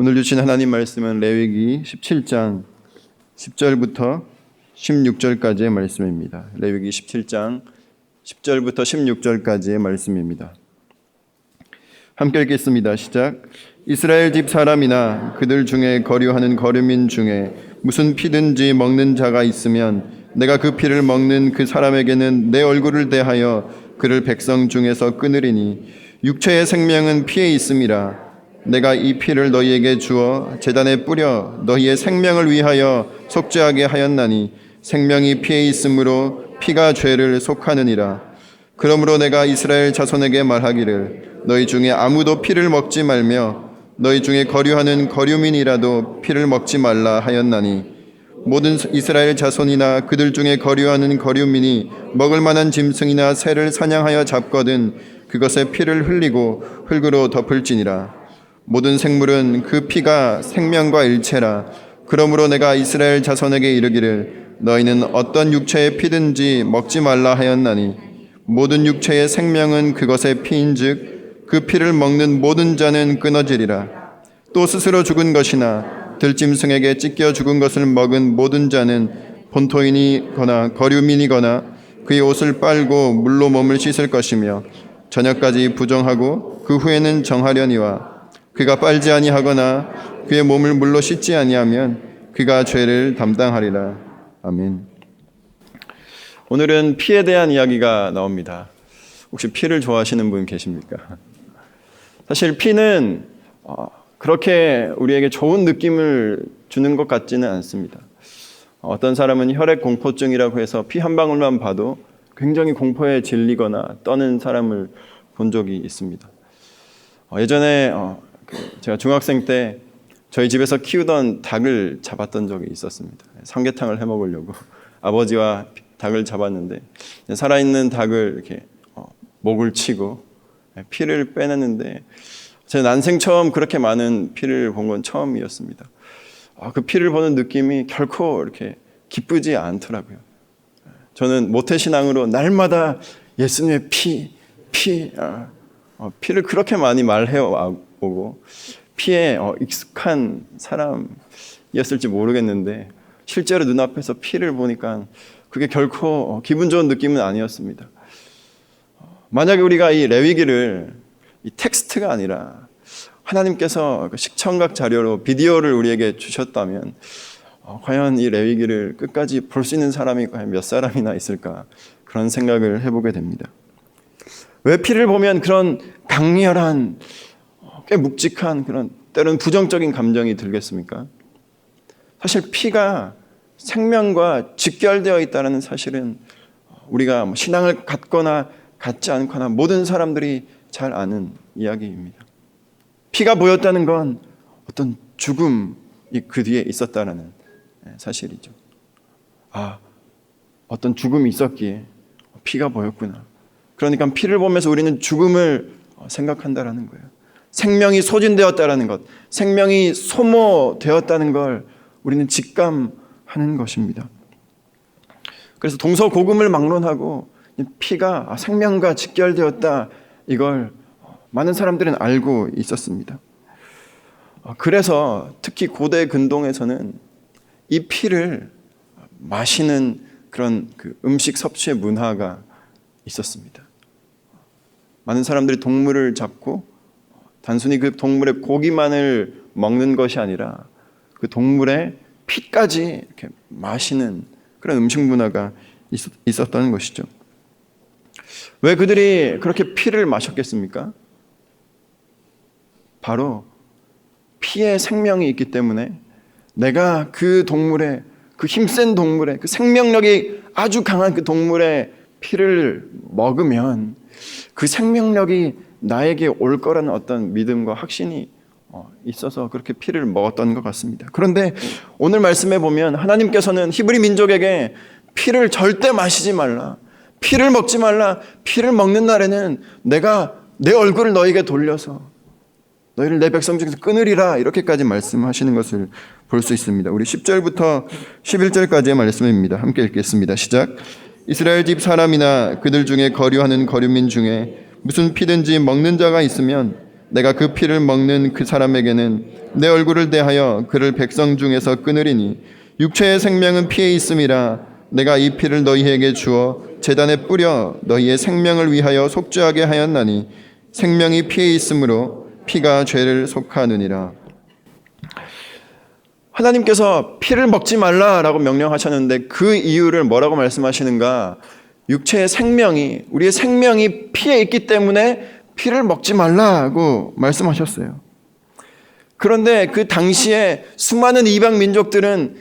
오늘 주신 하나님 말씀은 레위기 17장 10절부터 16절까지의 말씀입니다. 레위기 17장 10절부터 16절까지의 말씀입니다. 함께 읽겠습니다. 시작. 이스라엘 집 사람이나 그들 중에 거류하는 거류민 중에 무슨 피든지 먹는 자가 있으면 내가 그 피를 먹는 그 사람에게는 내 얼굴을 대하여 그를 백성 중에서 끊으리니 육체의 생명은 피에 있음이라. 내가 이 피를 너희에게 주어 제단에 뿌려 너희의 생명을 위하여 속죄하게 하였나니 생명이 피에 있으므로 피가 죄를 속하느니라. 그러므로 내가 이스라엘 자손에게 말하기를 너희 중에 아무도 피를 먹지 말며 너희 중에 거류하는 거류민이라도 피를 먹지 말라 하였나니 모든 이스라엘 자손이나 그들 중에 거류하는 거류민이 먹을 만한 짐승이나 새를 사냥하여 잡거든 그것의 피를 흘리고 흙으로 덮을지니라. 모든 생물은 그 피가 생명과 일체라. 그러므로 내가 이스라엘 자손에게 이르기를 너희는 어떤 육체의 피든지 먹지 말라 하였나니 모든 육체의 생명은 그것의 피인즉 그 피를 먹는 모든 자는 끊어지리라. 또 스스로 죽은 것이나 들짐승에게 찢겨 죽은 것을 먹은 모든 자는 본토인이거나 거류민이거나 그의 옷을 빨고 물로 몸을 씻을 것이며 저녁까지 부정하고 그 후에는 정하려니와 그가 빨지 아니하거나 그의 몸을 물로 씻지 아니하면 그가 죄를 담당하리라. 아멘. 오늘은 피에 대한 이야기가 나옵니다. 혹시 피를 좋아하시는 분 계십니까? 사실 피는 그렇게 우리에게 좋은 느낌을 주는 것 같지는 않습니다. 어떤 사람은 혈액 공포증이라고 해서 피 한 방울만 봐도 굉장히 공포에 질리거나 떠는 사람을 본 적이 있습니다. 예전에 제가 중학생 때 저희 집에서 키우던 닭을 잡았던 적이 있었습니다. 삼계탕을 해 먹으려고 아버지와 닭을 잡았는데 살아있는 닭을 이렇게 목을 치고 피를 빼내는데 제 난생 처음 그렇게 많은 피를 본 건 처음이었습니다. 그 피를 보는 느낌이 결코 이렇게 기쁘지 않더라고요. 저는 모태신앙으로 날마다 예수님의 피를 그렇게 많이 말해오고 피에 익숙한 사람이었을지 모르겠는데 실제로 눈앞에서 피를 보니까 그게 결코 기분 좋은 느낌은 아니었습니다. 만약에 우리가 이 레위기를 이 텍스트가 아니라 하나님께서 식청각 자료로 비디오를 우리에게 주셨다면 과연 이 레위기를 끝까지 볼 수 있는 사람이 과연 몇 사람이나 있을까 그런 생각을 해보게 됩니다. 왜 피를 보면 그런 강렬한 꽤 묵직한 그런 때로는 부정적인 감정이 들겠습니까? 사실 피가 생명과 직결되어 있다는 사실은 우리가 신앙을 갖거나 갖지 않거나 모든 사람들이 잘 아는 이야기입니다. 피가 보였다는 건 어떤 죽음이 그 뒤에 있었다는 사실이죠. 어떤 죽음이 있었기에 피가 보였구나. 그러니까 피를 보면서 우리는 죽음을 생각한다라는 거예요. 생명이 소진되었다라는 것, 생명이 소모되었다는 걸 우리는 직감하는 것입니다. 그래서 동서고금을 막론하고 피가 생명과 직결되었다 이걸 많은 사람들은 알고 있었습니다. 그래서 특히 고대 근동에서는 이 피를 마시는 그런 음식 섭취의 문화가 있었습니다. 많은 사람들이 동물을 잡고 단순히 그 동물의 고기만을 먹는 것이 아니라 그 동물의 피까지 이렇게 마시는 그런 음식 문화가 있었다는 것이죠. 왜 그들이 그렇게 피를 마셨겠습니까? 바로 피에 생명이 있기 때문에 내가 그 동물의 그 힘센 동물의 그 생명력이 아주 강한 그 동물의 피를 먹으면 그 생명력이 나에게 올 거라는 어떤 믿음과 확신이 있어서 그렇게 피를 먹었던 것 같습니다. 그런데 오늘 말씀에 보면 하나님께서는 히브리 민족에게 피를 절대 마시지 말라, 피를 먹지 말라, 피를 먹는 날에는 내가 내 얼굴을 너에게 돌려서 너희를 내 백성 중에서 끊으리라 이렇게까지 말씀하시는 것을 볼 수 있습니다. 우리 10절부터 11절까지의 말씀입니다. 함께 읽겠습니다. 시작. 이스라엘 집 사람이나 그들 중에 거류하는 거류민 중에 무슨 피든지 먹는 자가 있으면 내가 그 피를 먹는 그 사람에게는 내 얼굴을 대하여 그를 백성 중에서 끊으리니 육체의 생명은 피에 있음이라. 내가 이 피를 너희에게 주어 제단에 뿌려 너희의 생명을 위하여 속죄하게 하였나니 생명이 피에 있으므로 피가 죄를 속하느니라. 하나님께서 피를 먹지 말라라고 명령하셨는데 그 이유를 뭐라고 말씀하시는가? 육체의 생명이, 우리의 생명이 피에 있기 때문에 피를 먹지 말라고 말씀하셨어요. 그런데 그 당시에 수많은 이방 민족들은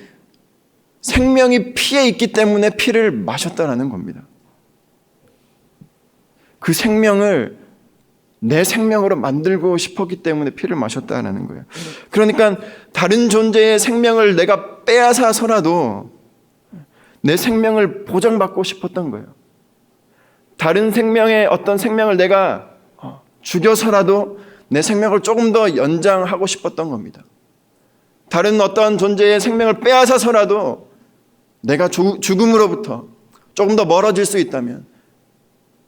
생명이 피에 있기 때문에 피를 마셨다라는 겁니다. 그 생명을 내 생명으로 만들고 싶었기 때문에 피를 마셨다라는 거예요. 그러니까 다른 존재의 생명을 내가 빼앗아서라도 내 생명을 보장받고 싶었던 거예요. 다른 생명의 어떤 생명을 내가 죽여서라도 내 생명을 조금 더 연장하고 싶었던 겁니다. 다른 어떤 존재의 생명을 빼앗아서라도 내가 죽음으로부터 조금 더 멀어질 수 있다면,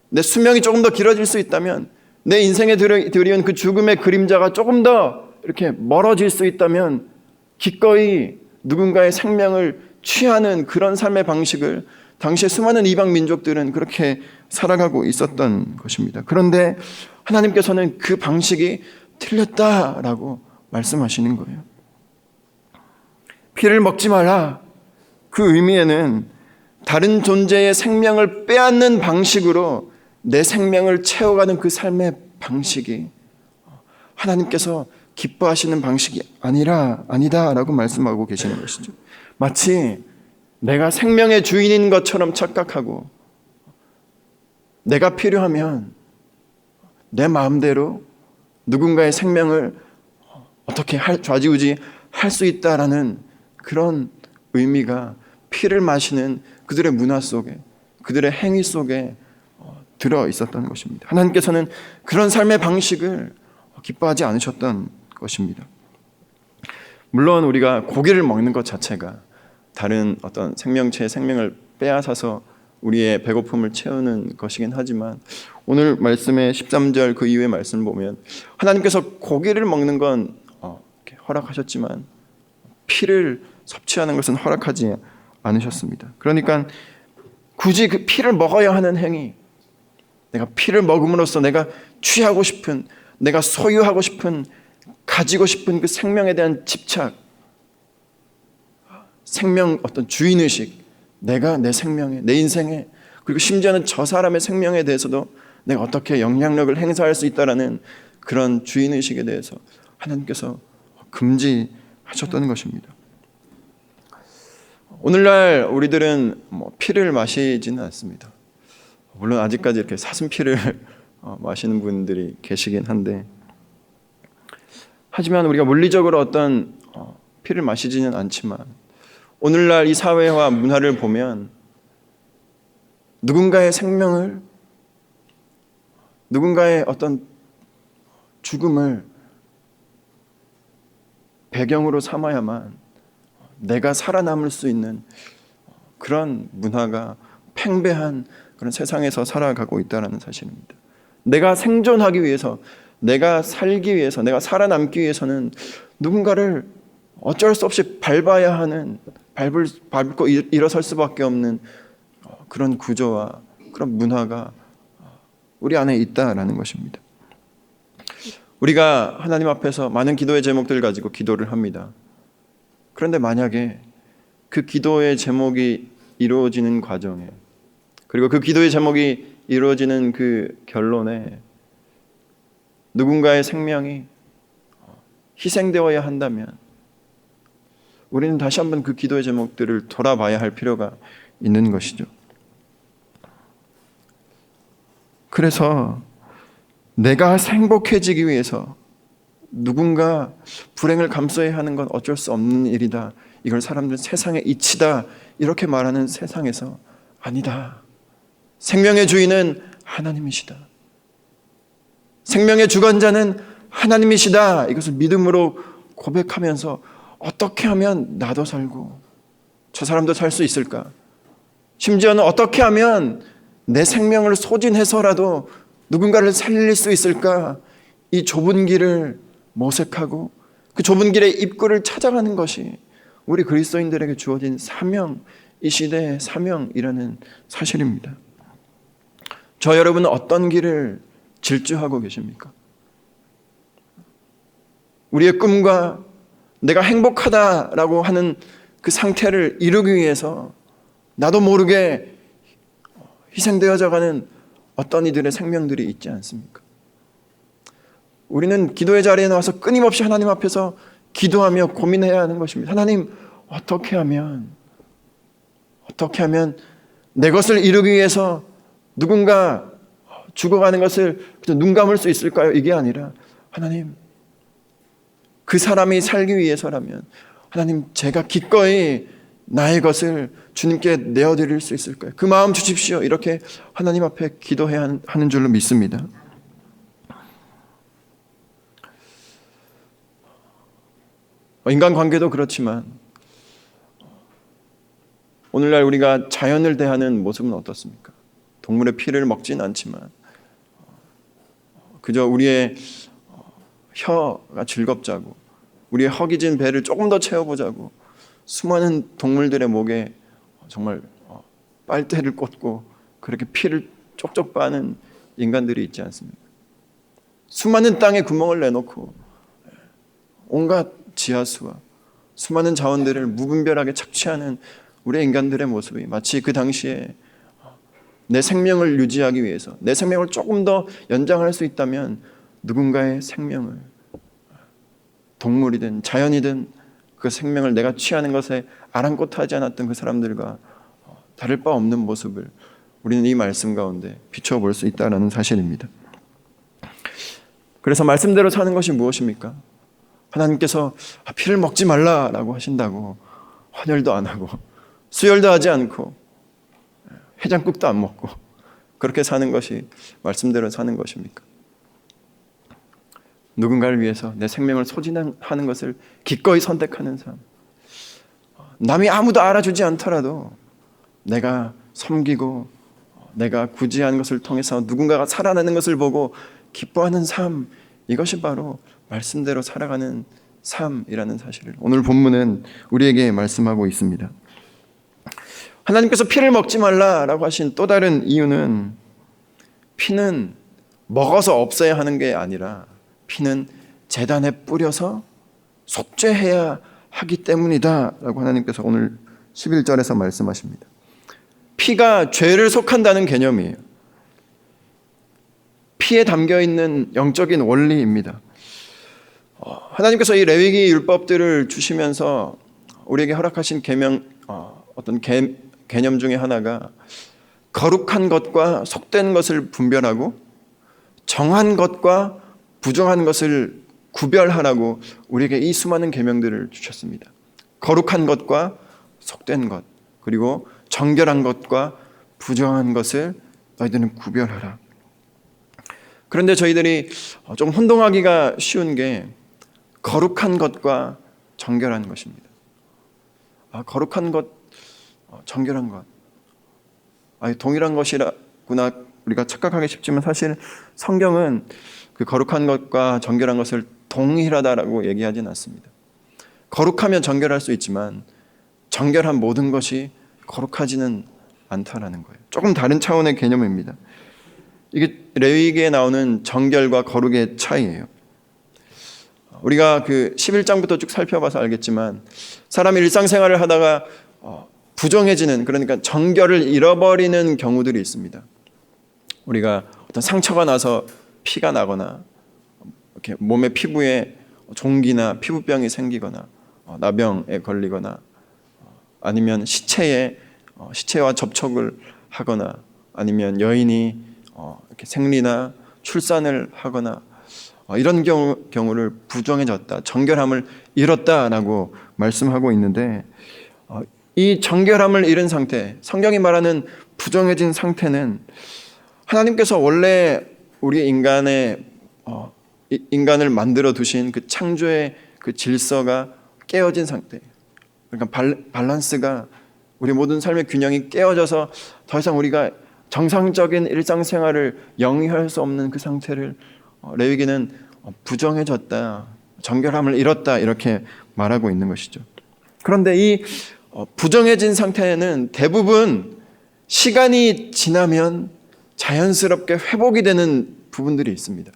내 수명이 조금 더 길어질 수 있다면, 내 인생에 들이온 그 죽음의 그림자가 조금 더 이렇게 멀어질 수 있다면 기꺼이 누군가의 생명을 취하는 그런 삶의 방식을 당시에 수많은 이방 민족들은 그렇게 살아가고 있었던 것입니다. 그런데 하나님께서는 그 방식이 틀렸다라고 말씀하시는 거예요. 피를 먹지 마라. 그 의미에는 다른 존재의 생명을 빼앗는 방식으로 내 생명을 채워가는 그 삶의 방식이 하나님께서 기뻐하시는 방식이 아니다라고 말씀하고 계시는 것이죠. 마치 내가 생명의 주인인 것처럼 착각하고 내가 필요하면 내 마음대로 누군가의 생명을 어떻게 좌지우지 할 수 있다라는 그런 의미가 피를 마시는 그들의 문화 속에, 그들의 행위 속에 들어 있었던 것입니다. 하나님께서는 그런 삶의 방식을 기뻐하지 않으셨던 것입니다. 물론 우리가 고기를 먹는 것 자체가 다른 어떤 생명체의 생명을 빼앗아서 우리의 배고픔을 채우는 것이긴 하지만 오늘 말씀의 13절 그 이후의 말씀을 보면 하나님께서 고기를 먹는 건 허락하셨지만 피를 섭취하는 것은 허락하지 않으셨습니다. 그러니까 굳이 그 피를 먹어야 하는 행위, 내가 피를 먹음으로써 내가 취하고 싶은, 내가 소유하고 싶은, 가지고 싶은 그 생명에 대한 집착, 생명 어떤 주인의식, 내가 내 생명에, 내 인생에, 그리고 심지어는 저 사람의 생명에 대해서도 내가 어떻게 영향력을 행사할 수 있다라는 그런 주인의식에 대해서 하나님께서 금지하셨다는 것입니다. 오늘날 우리들은 피를 마시지는 않습니다. 물론 아직까지 이렇게 사슴피를 마시는 분들이 계시긴 한데, 하지만 우리가 물리적으로 어떤 피를 마시지는 않지만 오늘날 이 사회와 문화를 보면 누군가의 생명을, 누군가의 어떤 죽음을 배경으로 삼아야만 내가 살아남을 수 있는 그런 문화가 팽배한 그런 세상에서 살아가고 있다는 사실입니다. 내가 생존하기 위해서, 내가 살기 위해서, 내가 살아남기 위해서는 누군가를 어쩔 수 없이 밟아야 하는, 밟고 일어설 수밖에 없는 그런 구조와 그런 문화가 우리 안에 있다라는 것입니다. 우리가 하나님 앞에서 많은 기도의 제목들을 가지고 기도를 합니다. 그런데 만약에 그 기도의 제목이 이루어지는 과정에, 그리고 그 기도의 제목이 이루어지는 그 결론에 누군가의 생명이 희생되어야 한다면 우리는 다시 한번 그 기도의 제목들을 돌아봐야 할 필요가 있는 것이죠. 그래서 내가 행복해지기 위해서 누군가 불행을 감수해야 하는 건 어쩔 수 없는 일이다, 이걸 사람들은 세상의 이치다 이렇게 말하는 세상에서 아니다, 생명의 주인은 하나님이시다, 생명의 주관자는 하나님이시다, 이것을 믿음으로 고백하면서 어떻게 하면 나도 살고 저 사람도 살 수 있을까, 심지어는 어떻게 하면 내 생명을 소진해서라도 누군가를 살릴 수 있을까, 이 좁은 길을 모색하고 그 좁은 길의 입구를 찾아가는 것이 우리 그리스도인들에게 주어진 사명, 이 시대의 사명이라는 사실입니다. 저 여러분은 어떤 길을 질주하고 계십니까? 우리의 꿈과 내가 행복하다라고 하는 그 상태를 이루기 위해서 나도 모르게 희생되어져 가는 어떤 이들의 생명들이 있지 않습니까? 우리는 기도의 자리에 나와서 끊임없이 하나님 앞에서 기도하며 고민해야 하는 것입니다. 하나님, 어떻게 하면 내 것을 이루기 위해서 누군가 죽어가는 것을 눈 감을 수 있을까요? 이게 아니라 하나님, 그 사람이 살기 위해서라면 하나님, 제가 기꺼이 나의 것을 주님께 내어드릴 수 있을까요? 그 마음 주십시오. 이렇게 하나님 앞에 기도해야 하는 줄로 믿습니다. 인간관계도 그렇지만 오늘날 우리가 자연을 대하는 모습은 어떻습니까? 동물의 피를 먹진 않지만 그저 우리의 혀가 즐겁자고 우리의 허기진 배를 조금 더 채워보자고 수많은 동물들의 목에 정말 빨대를 꽂고 그렇게 피를 쪽쪽 빠는 인간들이 있지 않습니까? 수많은 땅에 구멍을 내놓고 온갖 지하수와 수많은 자원들을 무분별하게 착취하는 우리 인간들의 모습이 마치 그 당시에 내 생명을 유지하기 위해서 내 생명을 조금 더 연장할 수 있다면 누군가의 생명을, 동물이든 자연이든 그 생명을 내가 취하는 것에 아랑곳하지 않았던 그 사람들과 다를 바 없는 모습을 우리는 이 말씀 가운데 비춰볼 수 있다는 사실입니다. 그래서 말씀대로 사는 것이 무엇입니까? 하나님께서 피를 먹지 말라라고 하신다고 헌혈도 안 하고 수혈도 하지 않고 해장국도 안 먹고 그렇게 사는 것이 말씀대로 사는 것입니까? 누군가를 위해서 내 생명을 소진하는 것을 기꺼이 선택하는 삶, 남이 아무도 알아주지 않더라도 내가 섬기고 내가 구제하는 것을 통해서 누군가가 살아나는 것을 보고 기뻐하는 삶, 이것이 바로 말씀대로 살아가는 삶이라는 사실을 오늘 본문은 우리에게 말씀하고 있습니다. 하나님께서 피를 먹지 말라라고 하신 또 다른 이유는 피는 먹어서 없애야 하는 게 아니라 피는 제단에 뿌려서 속죄해야 하기 때문이다 라고 하나님께서 오늘 11절에서 말씀하십니다. 피가 죄를 속한다는 개념이에요. 피에 담겨있는 영적인 원리입니다. 하나님께서 이 레위기 율법들을 주시면서 우리에게 허락하신 어떤 개념 중에 하나가 거룩한 것과 속된 것을 분별하고 정한 것과 부정한 것을 구별하라고 우리에게 이 수많은 계명들을 주셨습니다. 거룩한 것과 속된 것, 그리고 정결한 것과 부정한 것을 너희들은 구별하라. 그런데 저희들이 좀 혼동하기가 쉬운 게 거룩한 것과 정결한 것입니다. 거룩한 것, 정결한 것, 동일한 것이라구나 우리가 착각하기 쉽지만 사실 성경은 그 거룩한 것과 정결한 것을 동일하다라고 얘기하진 않습니다. 거룩하면 정결할 수 있지만 정결한 모든 것이 거룩하지는 않다라는 거예요. 조금 다른 차원의 개념입니다. 이게 레위기에 나오는 정결과 거룩의 차이예요. 우리가 그 11장부터 쭉 살펴봐서 알겠지만 사람이 일상생활을 하다가 부정해지는, 그러니까 정결을 잃어버리는 경우들이 있습니다. 우리가 어떤 상처가 나서 피가 나거나 이렇게 몸의 피부에 종기나 피부병이 생기거나 나병에 걸리거나 아니면 시체와 접촉을 하거나 아니면 여인이 이렇게 생리나 출산을 하거나 이런 경우를 부정해졌다, 정결함을 잃었다라고 말씀하고 있는데 이 정결함을 잃은 상태, 성경이 말하는 부정해진 상태는 하나님께서 원래 우리 인간을 만들어 두신 그 창조의 그 질서가 깨어진 상태, 그러니까 밸런스가 우리 모든 삶의 균형이 깨어져서 더 이상 우리가 정상적인 일상생활을 영위할 수 없는 그 상태를 레위기는 부정해졌다, 정결함을 잃었다 이렇게 말하고 있는 것이죠. 그런데 이 부정해진 상태는 대부분 시간이 지나면 자연스럽게 회복이 되는 부분들이 있습니다.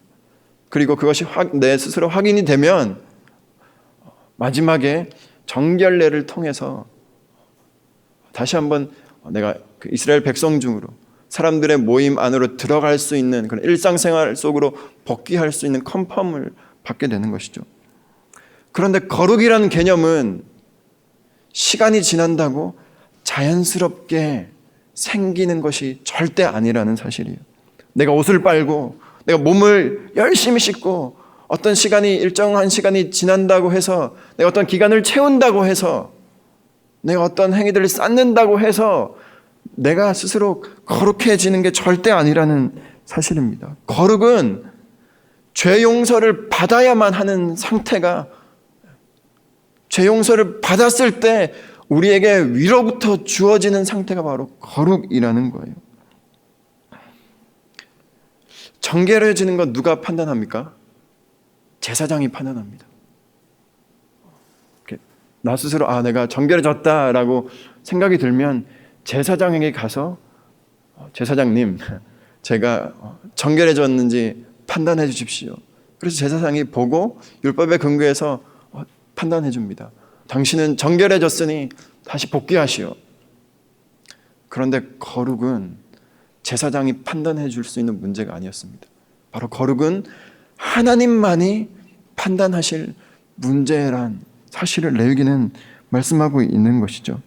그리고 그것이 내 스스로 확인이 되면 마지막에 정결례를 통해서 다시 한번 내가 그 이스라엘 백성 중으로 사람들의 모임 안으로 들어갈 수 있는 그런 일상생활 속으로 복귀할 수 있는 컨펌을 받게 되는 것이죠. 그런데 거룩이라는 개념은 시간이 지난다고 자연스럽게 생기는 것이 절대 아니라는 사실이에요. 내가 옷을 빨고 내가 몸을 열심히 씻고 어떤 시간이 일정한 시간이 지난다고 해서 내가 어떤 기간을 채운다고 해서 내가 어떤 행위들을 쌓는다고 해서 내가 스스로 거룩해지는 게 절대 아니라는 사실입니다. 거룩은 죄 용서를 받아야만 하는 상태가, 죄 용서를 받았을 때 우리에게 위로부터 주어지는 상태가 바로 거룩이라는 거예요. 정결해지는 건 누가 판단합니까? 제사장이 판단합니다. 나 스스로 내가 정결해졌다라고 생각이 들면 제사장에게 가서 제사장님, 제가 정결해졌는지 판단해 주십시오. 그래서 제사장이 보고 율법에 근거해서 판단해 줍니다. 당신은 정결해졌으니 다시 복귀하시오. 그런데 거룩은 제사장이 판단해 줄 수 있는 문제가 아니었습니다. 바로 거룩은 하나님만이 판단하실 문제란 사실을 레위기는 말씀하고 있는 것이죠.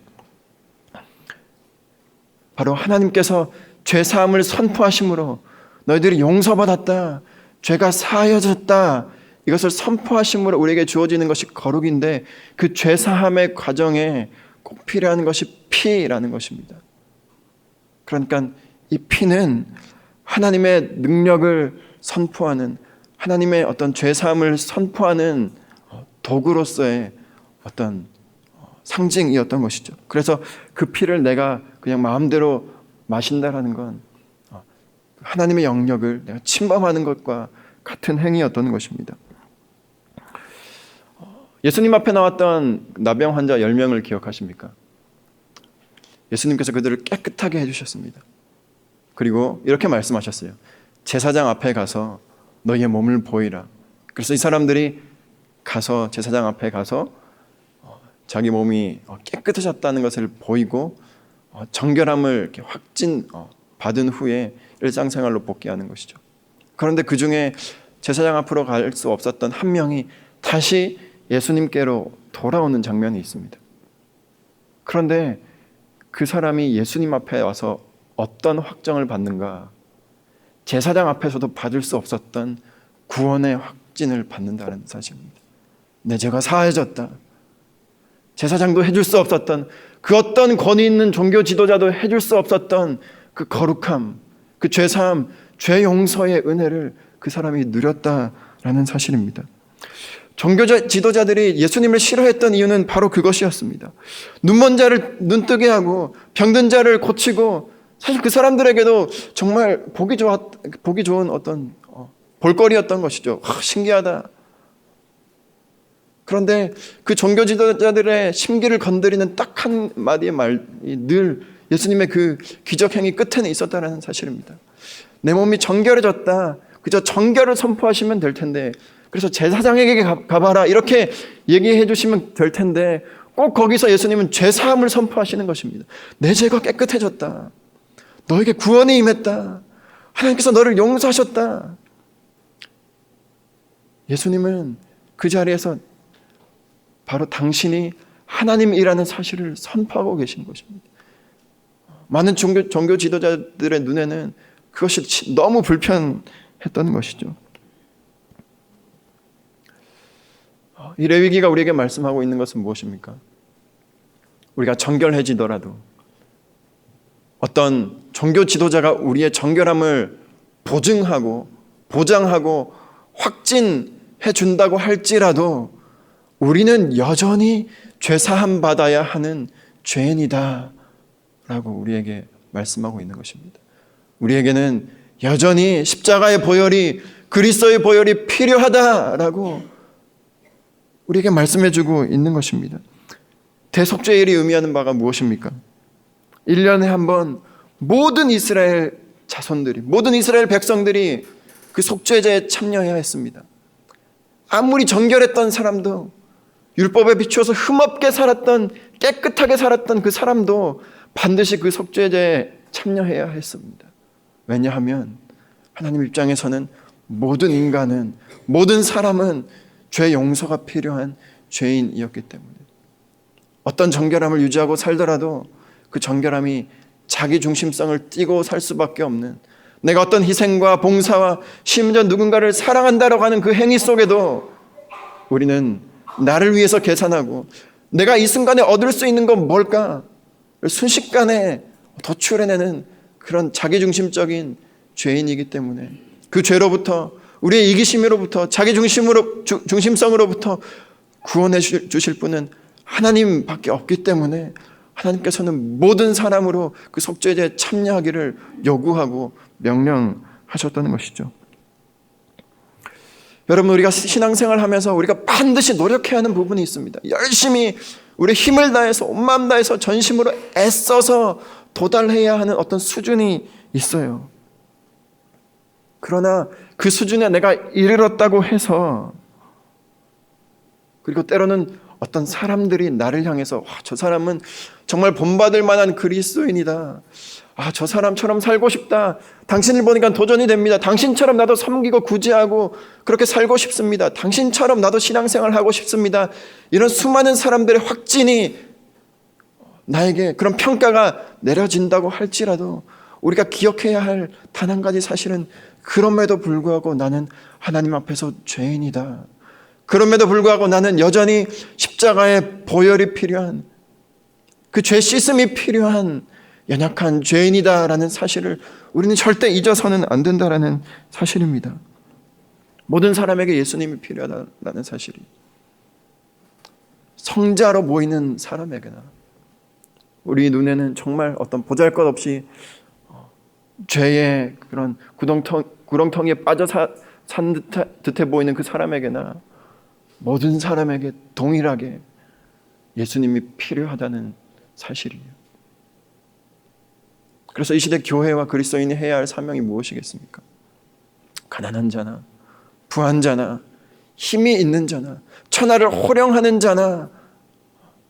바로 하나님께서 죄사함을 선포하심으로 너희들이 용서받았다, 죄가 사하여졌다, 이것을 선포하심으로 우리에게 주어지는 것이 거룩인데 그 죄사함의 과정에 꼭 필요한 것이 피라는 것입니다. 그러니까 이 피는 하나님의 능력을 선포하는, 하나님의 어떤 죄사함을 선포하는 도구로서의 어떤 상징이었던 것이죠. 그래서 그 피를 내가 그냥 마음대로 마신다라는 건 하나님의 영역을 내가 침범하는 것과 같은 행위였던 것입니다. 예수님 앞에 나왔던 나병 환자 10명을 기억하십니까? 예수님께서 그들을 깨끗하게 해주셨습니다. 그리고 이렇게 말씀하셨어요. 제사장 앞에 가서 너희의 몸을 보이라. 그래서 이 사람들이 가서 제사장 앞에 가서 자기 몸이 깨끗해졌다는 것을 보이고 정결함을 이렇게 확진 받은 후에 일상생활로 복귀하는 것이죠. 그런데 그 중에 제사장 앞으로 갈 수 없었던 한 명이 다시 예수님께로 돌아오는 장면이 있습니다. 그런데 그 사람이 예수님 앞에 와서 어떤 확정을 받는가? 제사장 앞에서도 받을 수 없었던 구원의 확진을 받는다는 사실입니다. 내 죄가 사해졌다. 제사장도 해줄 수 없었던, 그 어떤 권위 있는 종교 지도자도 해줄 수 없었던 그 거룩함, 그 죄사함, 죄 용서의 은혜를 그 사람이 누렸다라는 사실입니다. 종교 지도자들이 예수님을 싫어했던 이유는 바로 그것이었습니다. 눈먼 자를 눈뜨게 하고 병든 자를 고치고, 사실 그 사람들에게도 정말 보기 좋은 어떤 볼거리였던 것이죠. 신기하다. 그런데 그 종교 지도자들의 심기를 건드리는 딱 한 마디의 말이 늘 예수님의 그 기적 행위 끝에는 있었다는 사실입니다. 내 몸이 정결해졌다. 그저 정결을 선포하시면 될 텐데, 그래서 제사장에게 가봐라 이렇게 얘기해 주시면 될 텐데, 꼭 거기서 예수님은 죄사함을 선포하시는 것입니다. 내 죄가 깨끗해졌다. 너에게 구원이 임했다. 하나님께서 너를 용서하셨다. 예수님은 그 자리에서 바로 당신이 하나님이라는 사실을 선포하고 계신 것입니다. 많은 종교 지도자들의 눈에는 그것이 너무 불편했던 것이죠. 이 레위기가 우리에게 말씀하고 있는 것은 무엇입니까? 우리가 정결해지더라도 어떤 종교 지도자가 우리의 정결함을 보증하고 보장하고 확진해 준다고 할지라도 우리는 여전히 죄사함 받아야 하는 죄인이다 라고 우리에게 말씀하고 있는 것입니다. 우리에게는 여전히 십자가의 보혈이 그리스도의 보혈이 필요하다라고 우리에게 말씀해주고 있는 것입니다. 대속죄일이 의미하는 바가 무엇입니까? 1년에 한 번 모든 이스라엘 자손들이, 모든 이스라엘 백성들이 그 속죄제에 참여해야 했습니다. 아무리 정결했던 사람도, 율법에 비추어서 흠없게 살았던, 깨끗하게 살았던 그 사람도 반드시 그 속죄제에 참여해야 했습니다. 왜냐하면 하나님 입장에서는 모든 인간은, 모든 사람은 죄 용서가 필요한 죄인이었기 때문에 어떤 정결함을 유지하고 살더라도 그 정결함이 자기 중심성을 띠고 살 수밖에 없는, 내가 어떤 희생과 봉사와 심지어 누군가를 사랑한다라고 하는 그 행위 속에도 우리는 나를 위해서 계산하고 내가 이 순간에 얻을 수 있는 건 뭘까 순식간에 도출해내는 그런 자기중심적인 죄인이기 때문에 그 죄로부터, 우리의 이기심으로부터, 중심성으로부터 구원해 주실 분은 하나님밖에 없기 때문에 하나님께서는 모든 사람으로 그 속죄제에 참여하기를 요구하고 명령하셨다는 것이죠. 여러분, 우리가 신앙생활 하면서 우리가 반드시 노력해야 하는 부분이 있습니다. 열심히 우리 힘을 다해서, 온 마음 다해서, 전심으로 애써서 도달해야 하는 어떤 수준이 있어요. 그러나 그 수준에 내가 이르렀다고 해서, 그리고 때로는 어떤 사람들이 나를 향해서 저 사람은 정말 본받을 만한 그리스도인이다, 저 사람처럼 살고 싶다, 당신을 보니까 도전이 됩니다, 당신처럼 나도 섬기고 구제하고 그렇게 살고 싶습니다, 당신처럼 나도 신앙생활 하고 싶습니다, 이런 수많은 사람들의 확진이 나에게 그런 평가가 내려진다고 할지라도 우리가 기억해야 할 단 한 가지 사실은, 그럼에도 불구하고 나는 하나님 앞에서 죄인이다, 그럼에도 불구하고 나는 여전히 십자가의 보혈이 필요한, 그 죄 씻음이 필요한 연약한 죄인이다라는 사실을 우리는 절대 잊어서는 안 된다라는 사실입니다. 모든 사람에게 예수님이 필요하다라는 사실이, 성자로 보이는 사람에게나 우리 눈에는 정말 어떤 보잘것없이 죄의 그런 구렁텅이에 빠져 산 듯해 보이는 그 사람에게나 모든 사람에게 동일하게 예수님이 필요하다는 사실이에요. 그래서 이 시대 교회와 그리스도인이 해야 할 사명이 무엇이겠습니까? 가난한 자나 부한 자나 힘이 있는 자나 천하를 호령하는 자나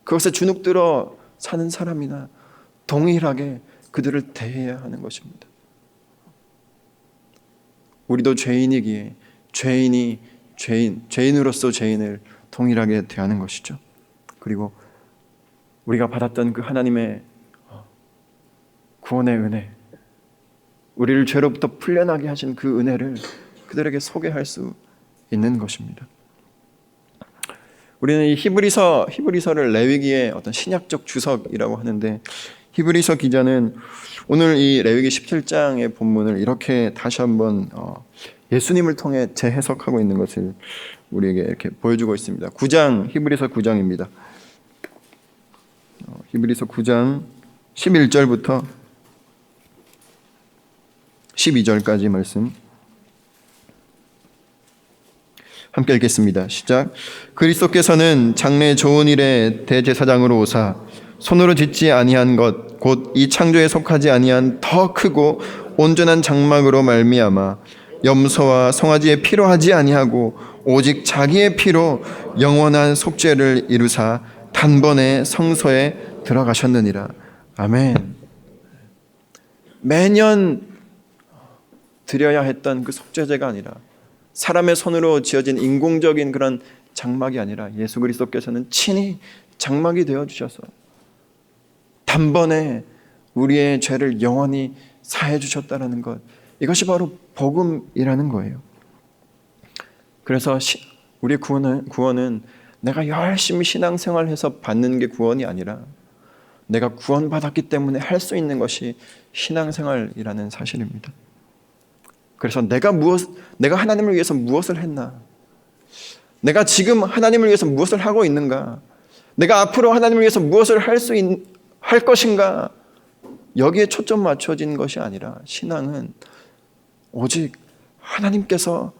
그것에 주눅들어 사는 사람이나 동일하게 그들을 대해야 하는 것입니다. 우리도 죄인이기에 죄인으로서 죄인을 동일하게 대하는 것이죠. 그리고 우리가 받았던 그 하나님의 구원의 은혜, 우리를 죄로부터 풀려나게 하신 그 은혜를 그들에게 소개할 수 있는 것입니다. 우리는 이 히브리서를 레위기의 어떤 신약적 주석이라고 하는데, 히브리서 기자는 오늘 이 레위기 17장의 본문을 이렇게 다시 한번 예수님을 통해 재해석하고 있는 것을 우리에게 이렇게 보여주고 있습니다. 9장, 히브리서 9장입니다. 히브리서 9장 11절부터 12절까지 말씀 함께 읽겠습니다. 시작. 그리스도께서는 장래 좋은 일에 대제사장으로 오사 손으로 짓지 아니한 것 곧 이 창조에 속하지 아니한 더 크고 온전한 장막으로 말미암아 염소와 송아지의 피로 하지 아니하고 오직 자기의 피로 영원한 속죄를 이루사 단번에 성소에 들어가셨느니라. 아멘. 매년 드려야 했던 그 속죄제가 아니라, 사람의 손으로 지어진 인공적인 그런 장막이 아니라 예수 그리스도께서는 친히 장막이 되어주셔서 단번에 우리의 죄를 영원히 사해 주셨다는 것, 이것이 바로 복음이라는 거예요. 그래서 우리의 구원은 내가 열심히 신앙생활해서 받는 게 구원이 아니라 내가 구원받았기 때문에 할 수 있는 것이 신앙생활이라는 사실입니다. 그래서 내가 하나님을 위해서 무엇을 했나? 내가 지금 하나님을 위해서 무엇을 하고 있는가? 내가 앞으로 하나님을 위해서 무엇을 할 것인가? 여기에 초점 맞춰진 것이 아니라, 신앙은 오직 하나님께서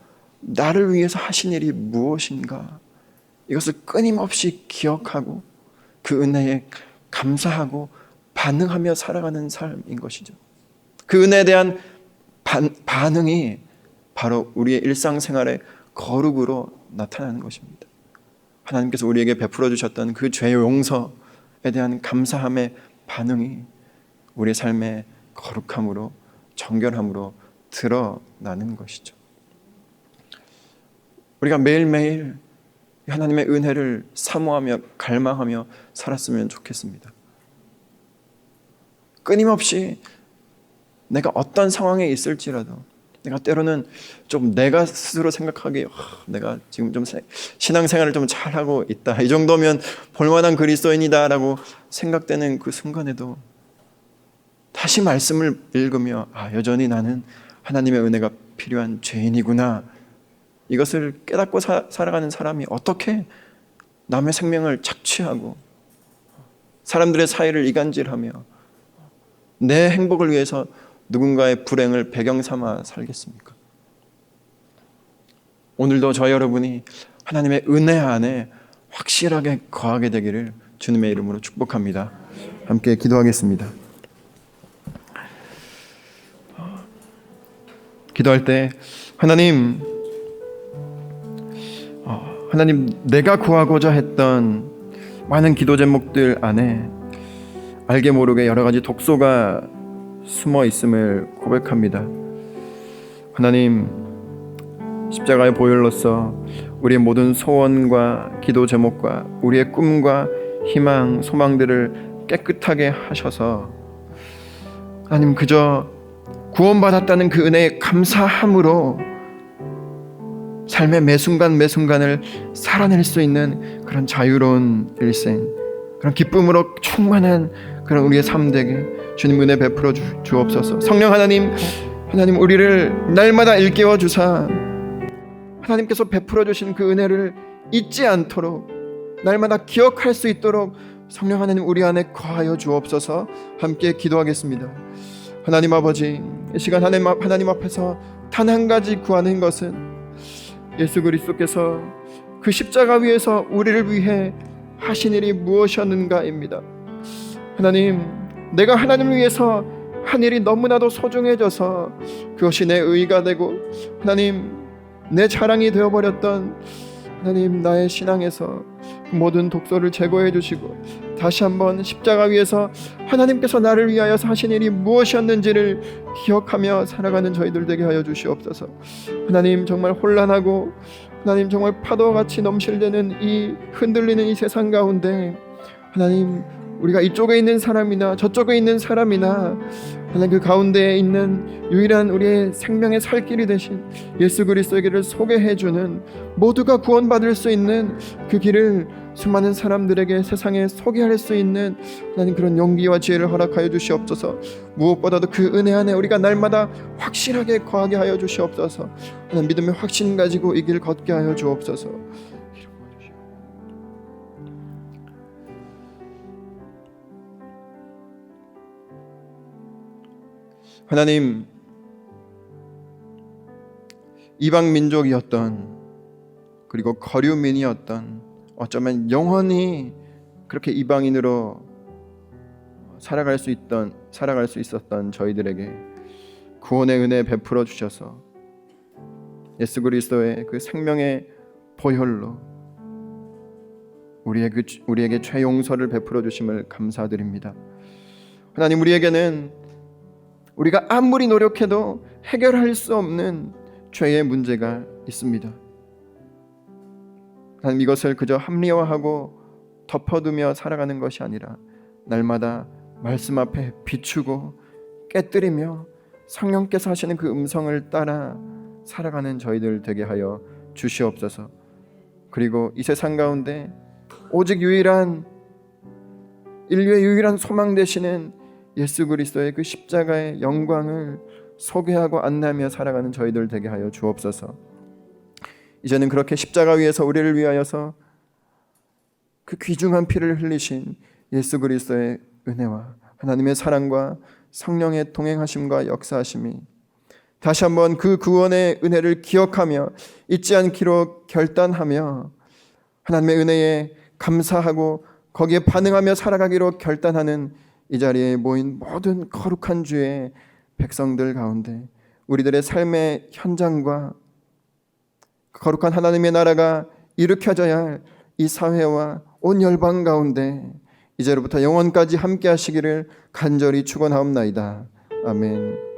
나를 위해서 하신 일이 무엇인가, 이것을 끊임없이 기억하고 그 은혜에 감사하고 반응하며 살아가는 삶인 것이죠. 그 은혜에 대한 반응이 바로 우리의 일상생활의 거룩으로 나타나는 것입니다. 하나님께서 우리에게 베풀어 주셨던 그 죄 용서에 대한 감사함의 반응이 우리의 삶의 거룩함으로, 정결함으로 드러나는 것이죠. 우리가 매일매일 하나님의 은혜를 사모하며 갈망하며 살았으면 좋겠습니다. 끊임없이 내가 어떤 상황에 있을지라도, 내가 때로는 좀 내가 스스로 생각하기에 내가 지금 좀 신앙생활을 좀 잘하고 있다, 이 정도면 볼만한 그리스도인이다 라고 생각되는 그 순간에도 다시 말씀을 읽으며 여전히 나는 하나님의 은혜가 필요한 죄인이구나, 이것을 깨닫고 살아가는 사람이 어떻게 남의 생명을 착취하고 사람들의 사이를 이간질하며 내 행복을 위해서 누군가의 불행을 배경 삼아 살겠습니까? 오늘도 저 여러분이 하나님의 은혜 안에 확실하게 거하게 되기를 주님의 이름으로 축복합니다. 함께 기도하겠습니다. 기도할 때 하나님, 내가 구하고자 했던 많은 기도 제목들 안에 알게 모르게 여러 가지 독소가 숨어 있음을 고백합니다. 하나님, 십자가의 보혈로서 우리의 모든 소원과 기도 제목과 우리의 꿈과 희망, 소망들을 깨끗하게 하셔서 하나님, 그저 구원받았다는 그 은혜에 감사함으로 삶의 매 순간 매 순간을 살아낼 수 있는 그런 자유로운 일생, 그런 기쁨으로 충만한 그런 우리의 삶 되게 주님 은혜 베풀어 주옵소서. 성령 하나님, 우리를 날마다 일깨워 주사 하나님께서 베풀어 주신 그 은혜를 잊지 않도록 날마다 기억할 수 있도록 성령 하나님 우리 안에 거하여 주옵소서. 함께 기도하겠습니다. 하나님 아버지, 이 시간 하나님 앞에서 단 한 가지 구하는 것은 예수 그리스도께서 그 십자가 위에서 우리를 위해 하신 일이 무엇이었는가입니다. 하나님, 내가 하나님을 위해서 한 일이 너무나도 소중해져서 그것이 내 의의가 되고 하나님, 내 자랑이 되어버렸던 하나님, 나의 신앙에서 그 모든 독소를 제거해 주시고 다시 한번 십자가 위에서 하나님께서 나를 위하여 하신 일이 무엇이었는지를 기억하며 살아가는 저희들 되게 하여 주시옵소서. 하나님, 정말 혼란하고 하나님, 정말 파도같이 넘실대는 이 흔들리는 이 세상 가운데 하나님, 우리가 이쪽에 있는 사람이나 저쪽에 있는 사람이나 하나님, 그 가운데에 있는 유일한 우리의 생명의 살 길이 되신 예수 그리스도의 길을 소개해주는, 모두가 구원받을 수 있는 그 길을 수많은 사람들에게 세상에 소개할 수 있는 하나님, 그런 용기와 지혜를 허락하여 주시옵소서. 무엇보다도 그 은혜 안에 우리가 날마다 확실하게 거하게 하여 주시옵소서. 하나님, 믿음의 확신 가지고 이 길 걷게 하여 주옵소서. 하나님, 이방 민족이었던, 그리고 거류민이었던, 어쩌면 영원히 그렇게 이방인으로 살아갈 수 있었던 저희들에게 구원의 은혜 베풀어 주셔서 예수 그리스도의 그 생명의 보혈로 우리에게 죄 용서를 베풀어 주심을 감사드립니다. 하나님, 우리에게는 우리가 아무리 노력해도 해결할 수 없는 죄의 문제가 있습니다. 하나님, 이것을 그저 합리화하고 덮어두며 살아가는 것이 아니라 날마다 말씀 앞에 비추고 깨뜨리며 성령께서 하시는 그 음성을 따라 살아가는 저희들 되게 하여 주시옵소서. 그리고 이 세상 가운데 오직 인류의 유일한 소망 되시는 예수 그리스도의 그 십자가의 영광을 소개하고 안내하며 살아가는 저희들 되게 하여 주옵소서. 이제는 그렇게 십자가 위에서 우리를 위하여서 그 귀중한 피를 흘리신 예수 그리스도의 은혜와 하나님의 사랑과 성령의 동행하심과 역사하심이 다시 한번 그 구원의 은혜를 기억하며 잊지 않기로 결단하며 하나님의 은혜에 감사하고 거기에 반응하며 살아가기로 결단하는 이 자리에 모인 모든 거룩한 주의 백성들 가운데 우리들의 삶의 현장과 거룩한 하나님의 나라가 일으켜져야 할 이 사회와 온 열방 가운데 이제로부터 영원까지 함께 하시기를 간절히 축원하옵나이다. 아멘.